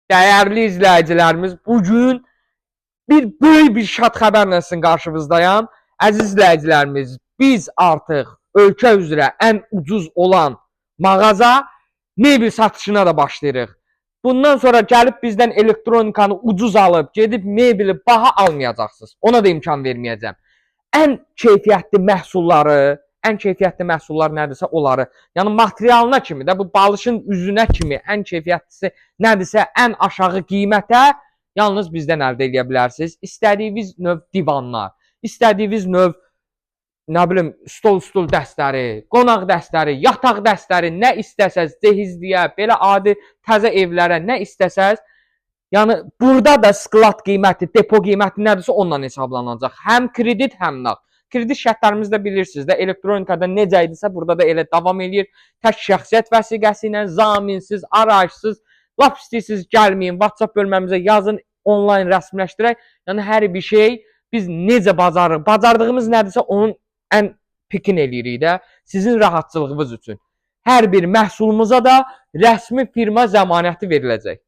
Dəyərli izləyicilərimiz, bugün böyük bir şad xəbərlə sizin qarşınızdayam. Əziz izləyicilərimiz, biz artıq ölkə üzrə ən ucuz olan mağaza mebel satışına da başlayırıq. Bundan sonra gəlib bizdən elektronikanı ucuz alıb, gedib mebeli baha almayacaqsınız. Ona da imkan verməyəcəm. Ən keyfiyyətli məhsullar nədirsə onları, yəni materialına kimi də, bu balışın üzünə kimi ən keyfiyyətlisi nədirsə ən aşağı qiymətə yalnız bizdən əldə edə bilərsiniz. İstədiyiniz növ divanlar, istədiyiniz növ nə bilim stol dəstləri, qonaq dəstləri, yataq dəstləri, nə istəsəz, cehizliyə, belə adi təzə evlərə nə istəsəz, yəni burada da sklad qiyməti, depo qiyməti nədirsə ondan hesablanacaq. Həm kredit, həm nağd. Kredit şərtlərimizi də bilirsiniz də, elektronikada necə idisə burada da elə davam edir. Tək şəxsiyyət vəsiqəsi ilə, zaminsiz, arayışsız, lap istəyirsiniz gəlməyin, WhatsApp bölməmizə yazın, onlayn rəsmiləşdirək. Yəni hər bir şey biz necə bacarırıq, bacardığımız nədirsə onun ən pikin eləyirik də, sizin rahatçılığınız üçün. Hər bir məhsulumuza da rəsmi firma zəmanəti veriləcək.